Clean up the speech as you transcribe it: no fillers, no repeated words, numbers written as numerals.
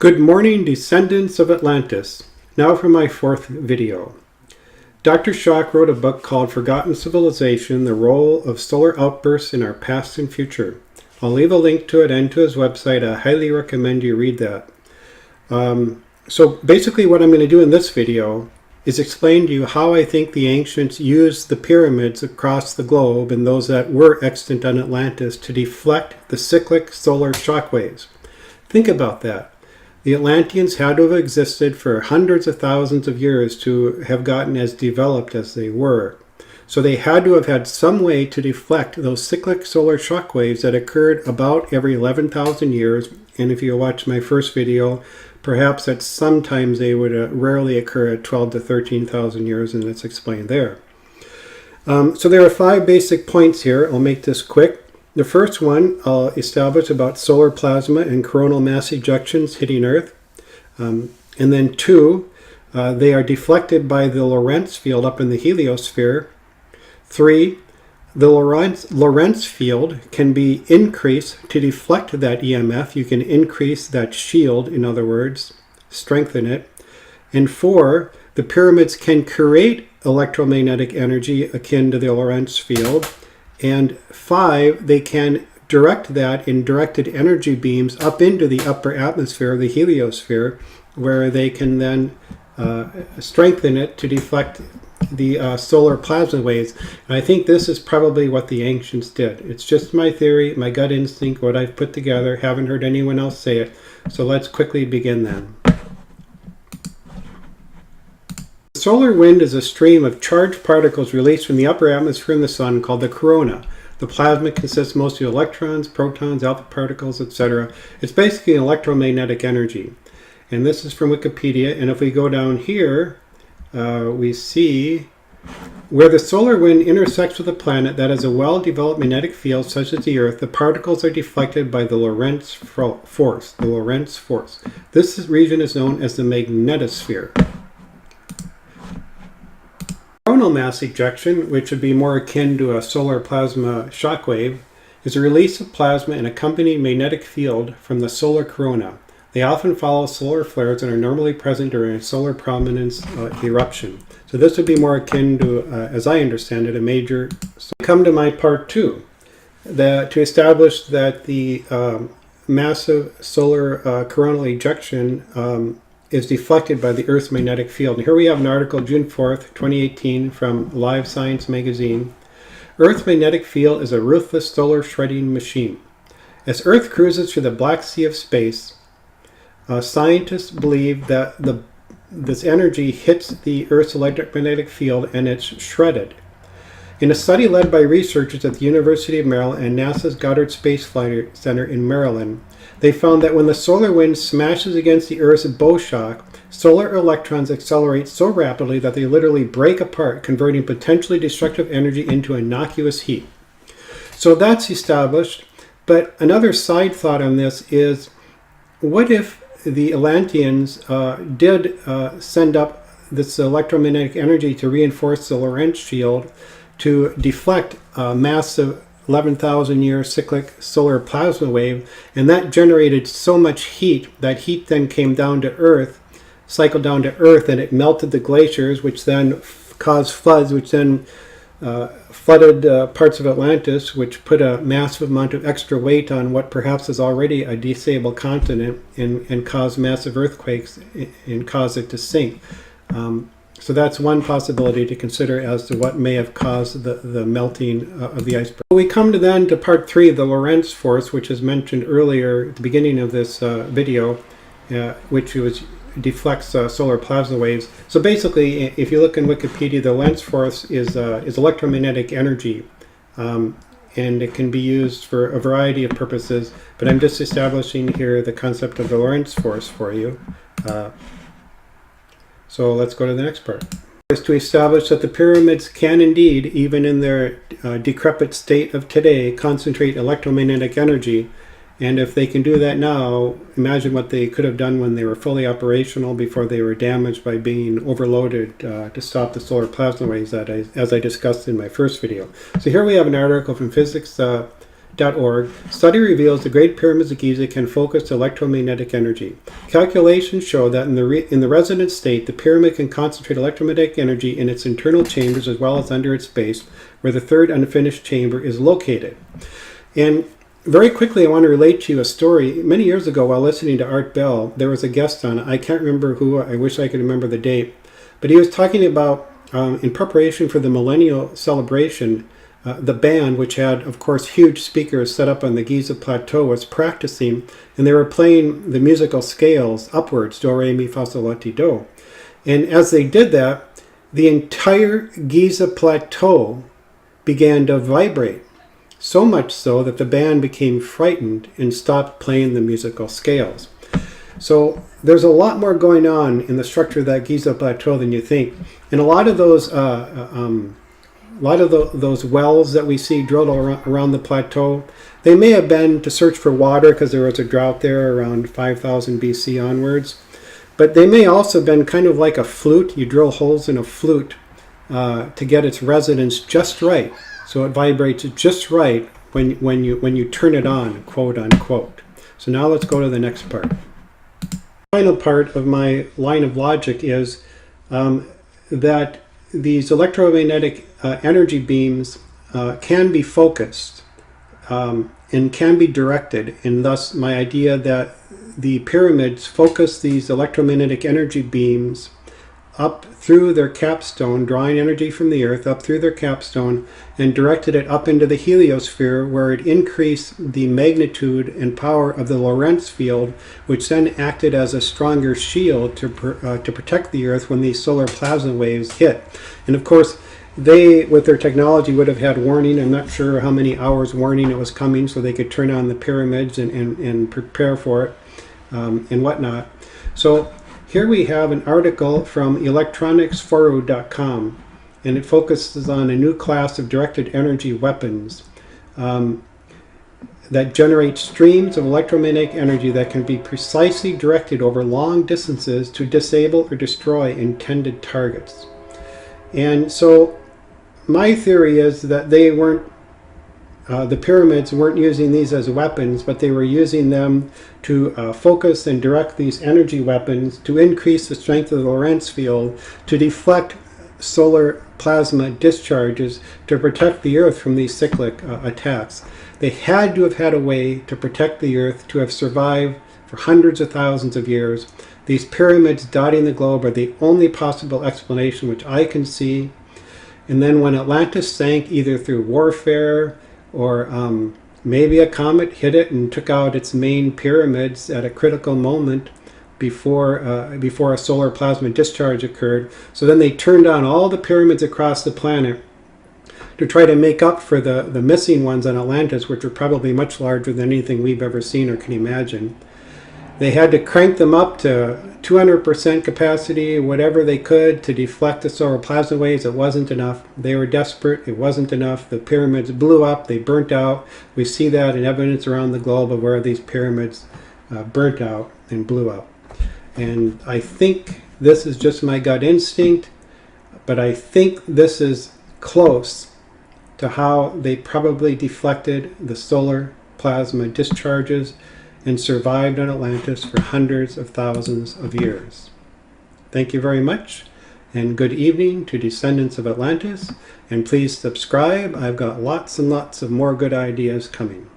Good morning, descendants of Atlantis. Now for my fourth video. Dr. Schock wrote a book called Forgotten Civilization, The Role of Solar Outbursts in Our Past and Future. I'll leave a link to it and to his website. I highly recommend you read that. So basically what I'm going to do in this video is explain to you how I think the ancients used the pyramids across the globe and those that were extant on Atlantis to deflect the cyclic solar shock waves. Think about that. The Atlanteans had to have existed for hundreds of thousands of years to have gotten as developed as they were. So they had to have had some way to deflect those cyclic solar shock waves that occurred about every 11,000 years. And if you watch my first video, perhaps at sometimes they would rarely occur at 12 to 13,000 years, and it's explained there. So there are 5 basic points here. I'll make this quick. The first one I'll establish about solar plasma and coronal mass ejections hitting Earth. And then 2, they are deflected by the Lorentz Field up in the heliosphere. 3, the Lorentz Field can be increased to deflect that EMF. You can increase that shield, in other words, strengthen it. And 4, the pyramids can create electromagnetic energy akin to the Lorentz Field. And 5, they can direct that in directed energy beams up into the upper atmosphere, the heliosphere, where they can then strengthen it to deflect the solar plasma waves. And I think this is probably what the ancients did. It's just my theory, my gut instinct, what I've put together. Haven't heard anyone else say it. So let's quickly begin then. The solar wind is a stream of charged particles released from the upper atmosphere in the sun called the corona. The plasma consists mostly of electrons, protons, alpha particles, etc. It's basically electromagnetic energy. And this is from Wikipedia. And if we go down here, we see where the solar wind intersects with a planet that has a well-developed magnetic field such as the Earth, the particles are deflected by the Lorentz force. The Lorentz force. This region is known as the magnetosphere. Coronal mass ejection, which would be more akin to a solar plasma shock wave, is a release of plasma and accompanying magnetic field from the solar corona. They often follow solar flares and are normally present during a solar prominence eruption. So this would be more akin to, as I understand it, a major... So come to my part 2, to establish that the massive solar coronal ejection is deflected by the Earth's magnetic field. And here we have an article, June 4th, 2018, from Live Science magazine. Earth's magnetic field is a ruthless solar shredding machine. As Earth cruises through the Black Sea of space, scientists believe that this energy hits the Earth's electromagnetic field and it's shredded. In a study led by researchers at the University of Maryland and NASA's Goddard Space Flight Center in Maryland, they found that when the solar wind smashes against the Earth's bow shock, solar electrons accelerate so rapidly that they literally break apart, converting potentially destructive energy into innocuous heat. So that's established. But another side thought on this is, what if the Atlanteans did send up this electromagnetic energy to reinforce the Lorentz field to deflect a massive 11,000-year cyclic solar plasma wave, and that generated so much heat, that heat then came down to Earth, cycled down to Earth, and it melted the glaciers, which then caused floods, which then flooded parts of Atlantis, which put a massive amount of extra weight on what perhaps is already a disabled continent, and caused massive earthquakes and caused it to sink. So that's one possibility to consider as to what may have caused the melting of the iceberg. We come to part 3, the Lorentz force, which is mentioned earlier at the beginning of this video, which deflects solar plasma waves. So basically, if you look in Wikipedia, the Lorentz force is electromagnetic energy, and it can be used for a variety of purposes, but I'm just establishing here the concept of the Lorentz force for you. So let's go to the next part. Is to establish that the pyramids can indeed, even in their decrepit state of today, concentrate electromagnetic energy. And if they can do that now, imagine what they could have done when they were fully operational before they were damaged by being overloaded to stop the solar plasma waves, as I discussed in my first video. So here we have an article from Physics study reveals the Great Pyramids of Giza can focus electromagnetic energy. Calculations show that in the resonant state, the pyramid can concentrate electromagnetic energy in its internal chambers as well as under its base, where the third unfinished chamber is located. And very quickly, I want to relate to you a story. Many years ago, while listening to Art Bell, there was a guest on. I can't remember who. I wish I could remember the date. But he was talking about, in preparation for the millennial celebration, the band, which had, of course, huge speakers set up on the Giza Plateau, was practicing, and they were playing the musical scales upwards, do, re, mi, fa, sol, la, ti, do. And as they did that, the entire Giza Plateau began to vibrate, so much so that the band became frightened and stopped playing the musical scales. So there's a lot more going on in the structure of that Giza Plateau than you think. And a lot of those those wells that we see drilled around the plateau, they may have been to search for water because there was a drought there around 5000 BC onwards. But they may also have been kind of like a flute. You drill holes in a flute to get its resonance just right. So it vibrates just right when you turn it on, quote unquote. So now let's go to the next part. The final part of my line of logic is that these electromagnetic energy beams can be focused and can be directed, and thus my idea that the pyramids focus these electromagnetic energy beams up through their capstone, drawing energy from the earth up through their capstone, and directed it up into the heliosphere, where it increased the magnitude and power of the Lorentz Field, which then acted as a stronger shield to protect the earth when these solar plasma waves hit. And of course, they, with their technology, would have had warning. I'm not sure how many hours warning it was coming, so they could turn on the pyramids and prepare for it and whatnot. So here we have an article from electronicsforu.com, and it focuses on a new class of directed energy weapons that generate streams of electromagnetic energy that can be precisely directed over long distances to disable or destroy intended targets. And so my theory is that they weren't, the pyramids weren't using these as weapons, but they were using them to focus and direct these energy weapons to increase the strength of the Lorentz field, to deflect solar plasma discharges, to protect the Earth from these cyclic attacks. They had to have had a way to protect the Earth to have survived for hundreds of thousands of years. These pyramids dotting the globe are the only possible explanation which I can see. And then when Atlantis sank, either through warfare or maybe a comet hit it and took out its main pyramids at a critical moment before a solar plasma discharge occurred. So then they turned on all the pyramids across the planet to try to make up for the missing ones on Atlantis, which are probably much larger than anything we've ever seen or can imagine. They had to crank them up to 200% capacity, whatever they could, to deflect the solar plasma waves. It wasn't enough. They were desperate. It wasn't enough. The pyramids blew up. They burnt out. We see that in evidence around the globe of where these pyramids burnt out and blew up. And I think this is just my gut instinct, but I think this is close to how they probably deflected the solar plasma discharges and survived on Atlantis for hundreds of thousands of years. Thank you very much, and good evening to descendants of Atlantis, and please subscribe. I've got lots and lots of more good ideas coming.